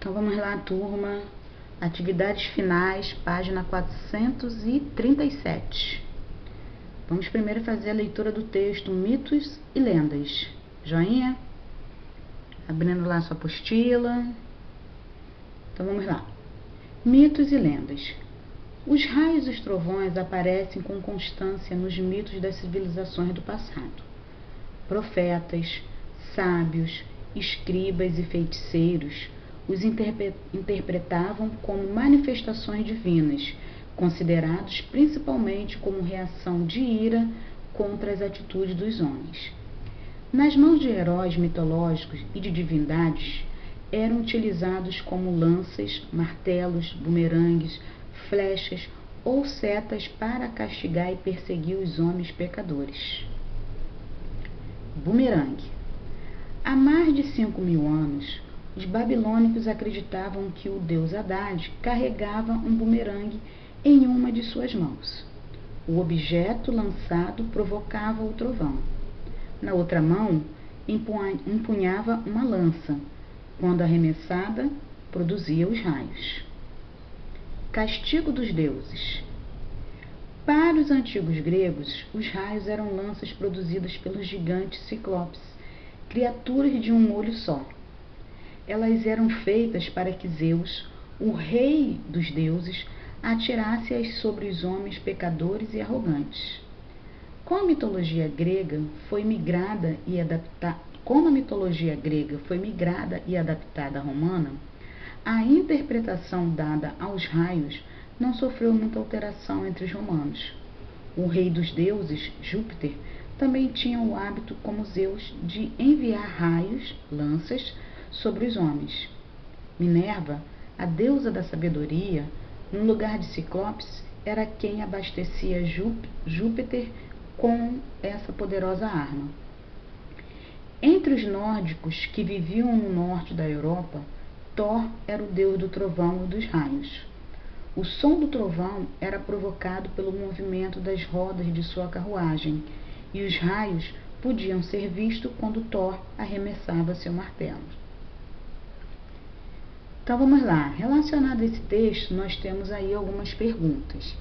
Então vamos lá, turma. Atividades finais, página 437. Vamos primeiro fazer a leitura do texto Mitos e Lendas. Joinha? Abrindo lá sua apostila. Então vamos lá. Mitos e lendas. Os raios e os trovões aparecem com constância nos mitos das civilizações do passado. Profetas, sábios, escribas e feiticeiros os interpretavam como manifestações divinas, considerados principalmente como reação de ira contra as atitudes dos homens. Nas mãos de heróis mitológicos e de divindades, eram utilizados como lanças, martelos, bumerangues, flechas ou setas para castigar e perseguir os homens pecadores. Bumerangue. Há mais de 5.000 anos, os babilônicos acreditavam que o deus Haddad carregava um bumerangue em uma de suas mãos. O objeto lançado provocava o trovão. Na outra mão, empunhava uma lança. Quando arremessada, produzia os raios. Castigo dos deuses. Para os antigos gregos, os raios eram lanças produzidas pelos gigantes ciclopes, criaturas de um olho só. Elas eram feitas para que Zeus, o rei dos deuses, atirasse-as sobre os homens pecadores e arrogantes. Como a mitologia grega foi migrada e adaptada à romana, a interpretação dada aos raios não sofreu muita alteração entre os romanos. O rei dos deuses, Júpiter, também tinha o hábito, como Zeus, de enviar raios, lanças, sobre os homens. Minerva, a deusa da sabedoria, no lugar de Ciclopes, era quem abastecia Júpiter com essa poderosa arma. Entre os nórdicos que viviam no norte da Europa, Thor era o deus do trovão e dos raios. O som do trovão era provocado pelo movimento das rodas de sua carruagem, e os raios podiam ser vistos quando Thor arremessava seu martelo. Então vamos lá, relacionado a esse texto, nós temos aí algumas perguntas,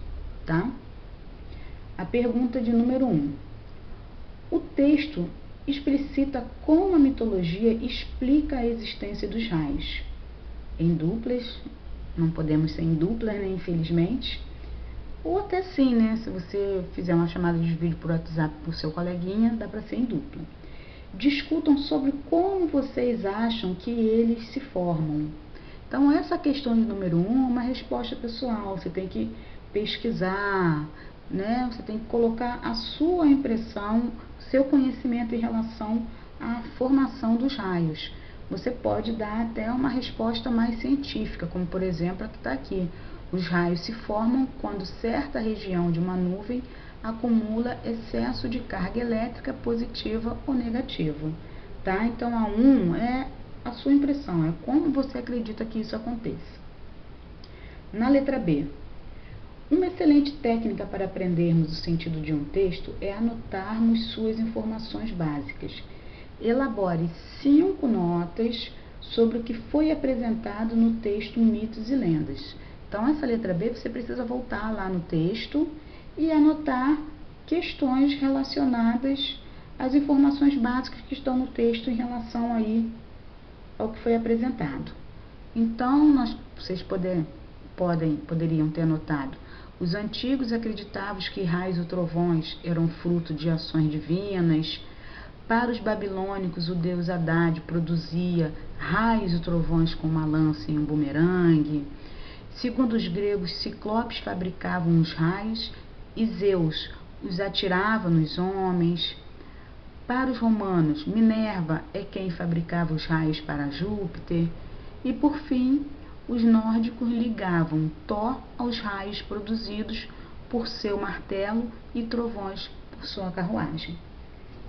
tá? A pergunta de número 1. O texto explicita como a mitologia explica a existência dos raios. Em duplas, não podemos ser em duplas, né, infelizmente. Ou até sim, né? Se você fizer uma chamada de vídeo por WhatsApp pro seu coleguinha, dá para ser em dupla. Discutam sobre como vocês acham que eles se formam. Então, essa questão de número 1 é uma resposta pessoal. Você tem que pesquisar, né? Você tem que colocar a sua impressão, seu conhecimento em relação à formação dos raios. Você pode dar até uma resposta mais científica, como por exemplo a que está aqui. Os raios se formam quando certa região de uma nuvem acumula excesso de carga elétrica positiva ou negativa. Tá? Então, a 1 é a sua impressão, é como você acredita que isso aconteça. Na letra B. Uma excelente técnica para aprendermos o sentido de um texto é anotarmos suas informações básicas. Elabore 5 notas sobre o que foi apresentado no texto Mitos e Lendas. Então, essa letra B, você precisa voltar lá no texto e anotar questões relacionadas às informações básicas que estão no texto em relação aí ao que foi apresentado. Então, vocês poderiam ter anotado: os antigos acreditavam que raios e trovões eram fruto de ações divinas. Para os babilônicos, o deus Haddad produzia raios e trovões com uma lança e um bumerangue. Segundo os gregos, Ciclopes fabricavam os raios e Zeus os atirava nos homens. Para os romanos, Minerva é quem fabricava os raios para Júpiter. E, por fim, os nórdicos ligavam Thor aos raios produzidos por seu martelo e trovões por sua carruagem.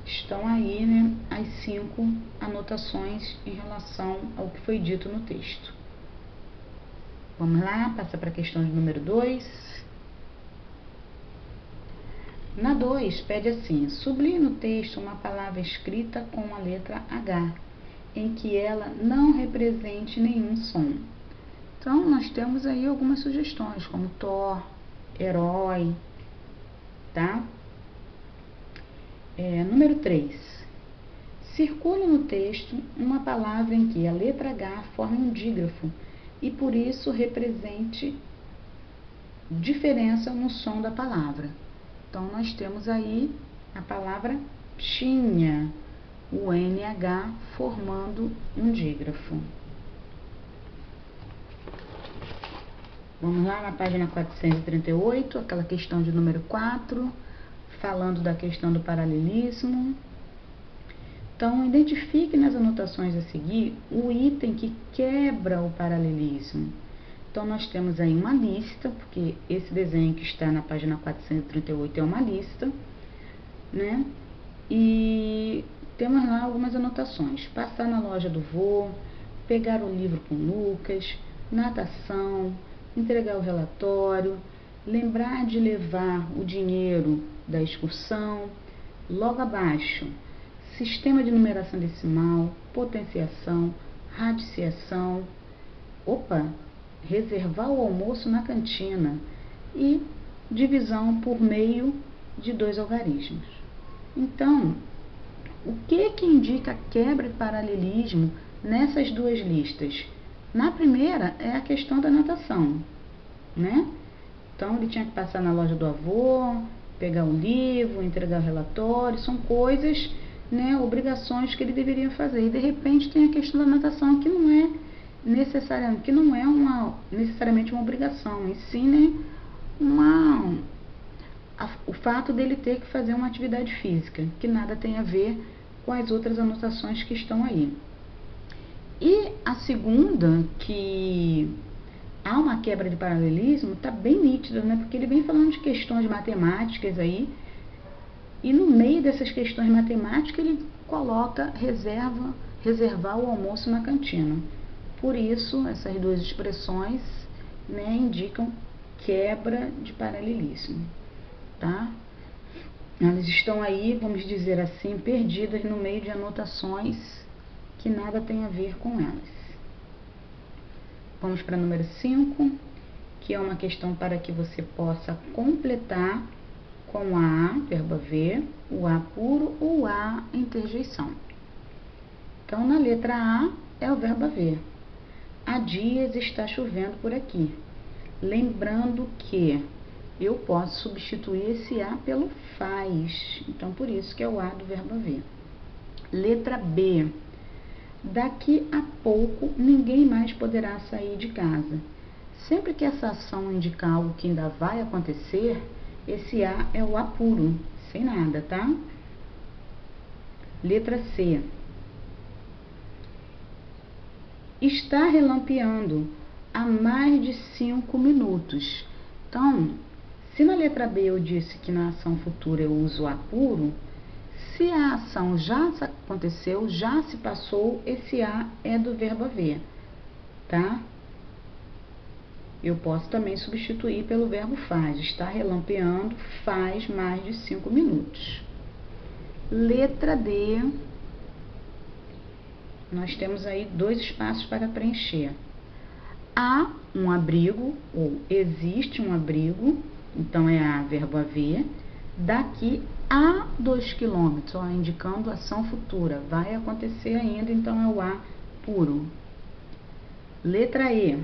Estão aí, né, as 5 anotações em relação ao que foi dito no texto. Vamos lá, passa para a questão de número 2. Na 2, pede assim: sublinhe no texto uma palavra escrita com a letra H em que ela não represente nenhum som. Então, nós temos aí algumas sugestões, como Thor, herói, tá? Número 3. Circula no texto uma palavra em que a letra H forme um dígrafo e por isso represente diferença no som da palavra. Então, nós temos aí a palavra tinha, o NH formando um dígrafo. Vamos lá na página 438, aquela questão de número 4, falando da questão do paralelismo. Então, identifique nas anotações a seguir o item que quebra o paralelismo. Então, nós temos aí uma lista, porque esse desenho que está na página 438 é uma lista, né? E temos lá algumas anotações. Passar na loja do vô, pegar o livro com Lucas, natação, entregar o relatório, lembrar de levar o dinheiro da excursão. Logo abaixo, sistema de numeração decimal, potenciação, radiciação, reservar o almoço na cantina e divisão por meio de 2 algarismos. Então, o que indica quebra e paralelismo nessas duas listas? Na primeira é a questão da natação, né? Então, ele tinha que passar na loja do avô, pegar um livro, entregar o relatório, são coisas, né, obrigações que ele deveria fazer. E, de repente, tem a questão da natação, que não é necessariamente uma obrigação, e sim, né, o fato dele ter que fazer uma atividade física, que nada tem a ver com as outras anotações que estão aí. E a segunda, que há uma quebra de paralelismo, está bem nítida, né? Porque ele vem falando de questões matemáticas aí, e no meio dessas questões matemáticas ele coloca reservar o almoço na cantina. Por isso, essas duas expressões, né, indicam quebra de paralelismo, tá? Elas estão aí, vamos dizer assim, perdidas no meio de anotações que nada tem a ver com elas. Vamos para número 5, que é uma questão para que você possa completar com a, verbo haver, o A puro ou A interjeição. Então, na letra A é o verbo haver. Há dias está chovendo por aqui. Lembrando que eu posso substituir esse A pelo faz. Então, por isso que é o A do verbo haver. Letra B. Daqui a pouco ninguém mais poderá sair de casa. Sempre que essa ação indicar algo que ainda vai acontecer, esse A é o A puro, sem nada, tá? Letra C. Está relampeando há mais de 5 minutos. Então, se na letra B eu disse que na ação futura eu uso A puro, se a ação já aconteceu, já se passou, esse A é do verbo haver, tá? Eu posso também substituir pelo verbo faz. Está relampeando faz mais de 5 minutos. Letra D. Nós temos aí 2 espaços para preencher. Há um abrigo, ou existe um abrigo, então é a verbo haver, daqui a 2 quilômetros, indicando ação futura, vai acontecer ainda, então é o A puro. Letra E.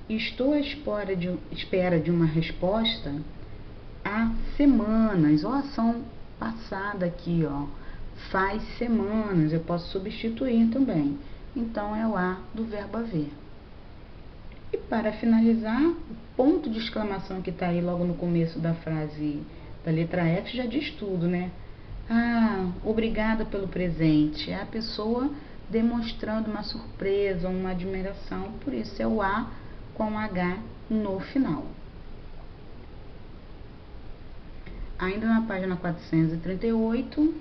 Estou à espera de uma resposta há semanas, a ação passada aqui, faz semanas, eu posso substituir também. Então, é o A do verbo haver. E para finalizar, o ponto de exclamação que está aí logo no começo da frase da letra F já diz tudo, né? Ah, obrigada pelo presente. É a pessoa demonstrando uma surpresa, uma admiração, por isso é o A com H no final. Ainda na página 438,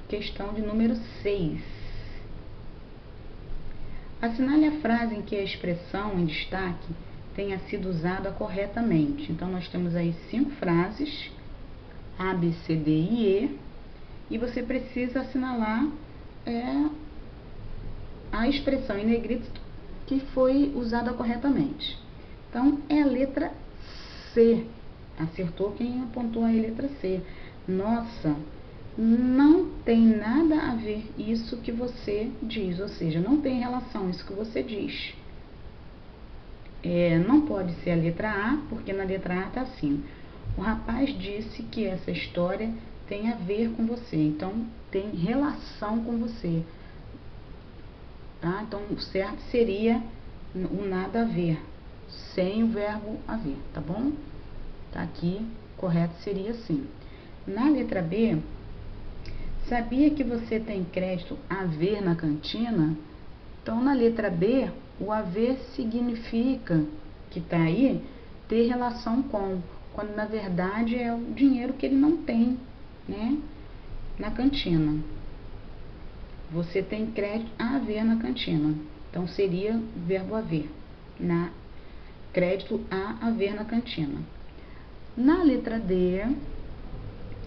questão de número 6. Assinale a frase em que a expressão em destaque tenha sido usada corretamente. Então, nós temos aí 5 frases, A, B, C, D e E, e você precisa assinalar é a expressão em negrito que foi usada corretamente. Então, é a letra C. Acertou quem apontou a letra C. Nossa, não tem nada a ver isso que você diz, ou seja, não tem relação isso que você diz. Não pode ser a letra A, porque na letra A está assim: o rapaz disse que essa história tem a ver com você, então tem relação com você, tá? Então o certo seria o nada a ver, sem o verbo haver, tá bom? Tá aqui, correto seria assim. Na letra B, sabia que você tem crédito a ver na cantina? Então na letra B, o haver significa que está aí ter relação com, quando na verdade é o dinheiro que ele não tem, né? Na cantina. Você tem crédito a haver na cantina. Então seria o verbo haver. Crédito a haver na cantina. Na letra D,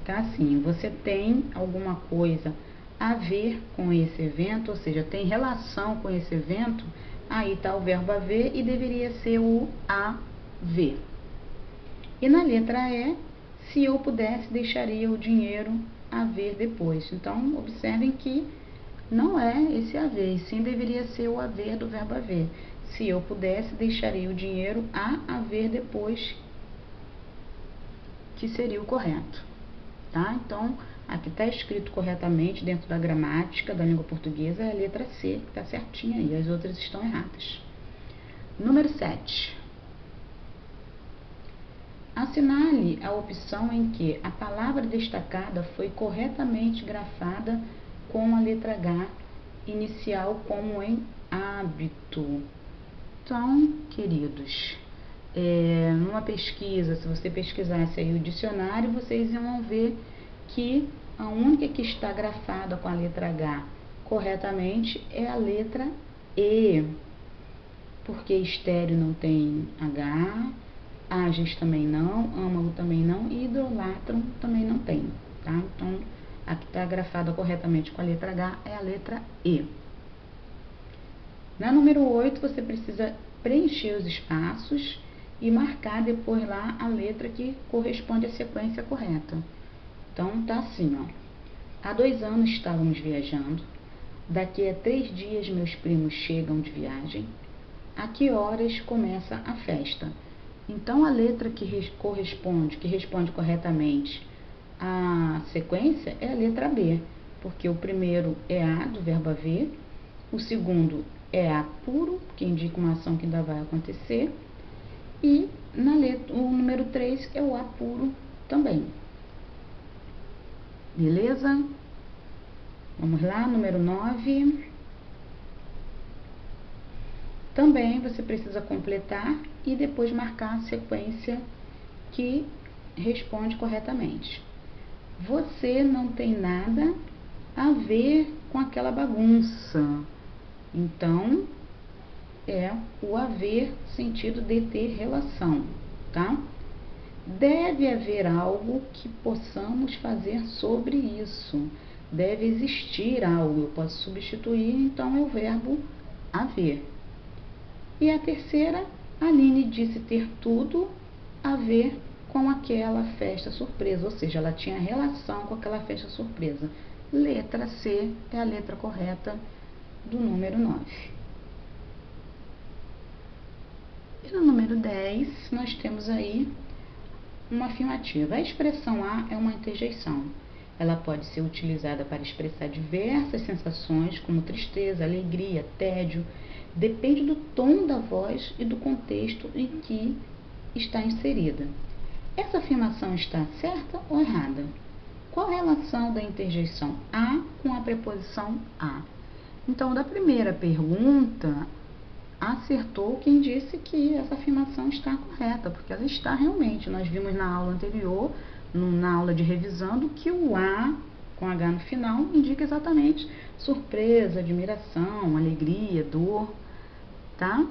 tá assim: você tem alguma coisa a ver com esse evento, ou seja, tem relação com esse evento. Aí está o verbo haver e deveria ser o haver. E na letra E, se eu pudesse, deixaria o dinheiro haver depois. Então, observem que não é esse haver, e sim deveria ser o haver do verbo haver. Se eu pudesse, deixaria o dinheiro a haver depois, que seria o correto. Tá? Então, aqui está escrito corretamente dentro da gramática da língua portuguesa, é a letra C, que está certinha aí, as outras estão erradas. Número 7. Assinale a opção em que a palavra destacada foi corretamente grafada com a letra H inicial, como em hábito. Então, queridos, numa pesquisa, se você pesquisasse aí o dicionário, vocês iam ver que a única que está grafada com a letra H corretamente é a letra E, porque estéreo não tem H, ágeis também não, âmago também não e idolatram também não tem, tá? Então, a que está grafada corretamente com a letra H é a letra E. Na número 8, você precisa preencher os espaços e marcar depois lá a letra que corresponde à sequência correta. Então, tá assim, ó. Há 2 anos estávamos viajando. Daqui a 3 dias meus primos chegam de viagem. A que horas começa a festa? Então, a letra que responde corretamente à sequência é a letra B, porque o primeiro é A do verbo haver, o segundo é A puro, que indica uma ação que ainda vai acontecer, e o número 3 é o A puro também. Beleza? Vamos lá, número 9. Também você precisa completar e depois marcar a sequência que responde corretamente. Você não tem nada a ver com aquela bagunça. Então, é o haver sentido de ter relação, tá? Deve haver algo que possamos fazer sobre isso. Deve existir algo. Eu posso substituir, então é o verbo haver. E a terceira, a Aline disse ter tudo a ver com aquela festa surpresa, ou seja, ela tinha relação com aquela festa surpresa. Letra C é a letra correta do número 9. E no número 10, nós temos aí uma afirmativa. A expressão A é uma interjeição. Ela pode ser utilizada para expressar diversas sensações, como tristeza, alegria, tédio. Depende do tom da voz e do contexto em que está inserida. Essa afirmação está certa ou errada? Qual a relação da interjeição A com a preposição a? Então, da primeira pergunta, acertou quem disse que essa afirmação está correta, porque ela está realmente. Nós vimos na aula anterior, na aula de revisando, que o A com H no final indica exatamente surpresa, admiração, alegria, dor, tá?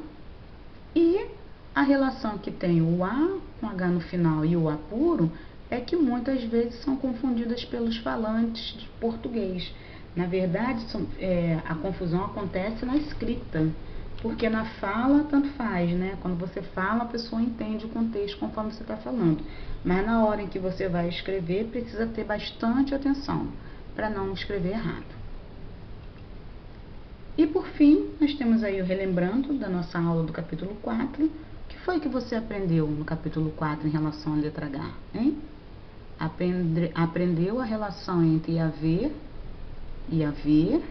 E a relação que tem o A com H no final e o A puro é que muitas vezes são confundidas pelos falantes de português. Na verdade, a confusão acontece na escrita, porque na fala tanto faz, né? Quando você fala, a pessoa entende o contexto conforme você está falando. Mas na hora em que você vai escrever, precisa ter bastante atenção para não escrever errado. E por fim, nós temos aí o relembrando da nossa aula do capítulo 4. O que foi que você aprendeu no capítulo 4 em relação à letra H, hein? Aprendeu a relação entre haver e haver.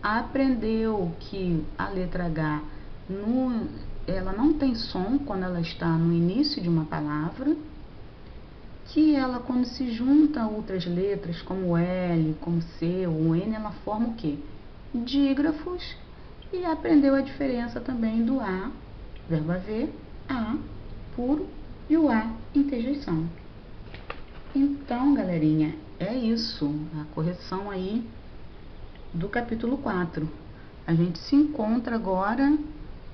Aprendeu que a letra H ela não tem som quando ela está no início de uma palavra, que ela, quando se junta a outras letras como L, como C ou N, ela forma o quê? Dígrafos. E aprendeu a diferença também do A, verbo haver, A puro, e o A interjeição. Então, galerinha, é isso, a correção aí do capítulo 4. A gente se encontra agora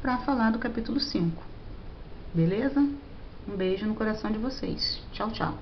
para falar do capítulo 5. Beleza? Um beijo no coração de vocês. Tchau, tchau.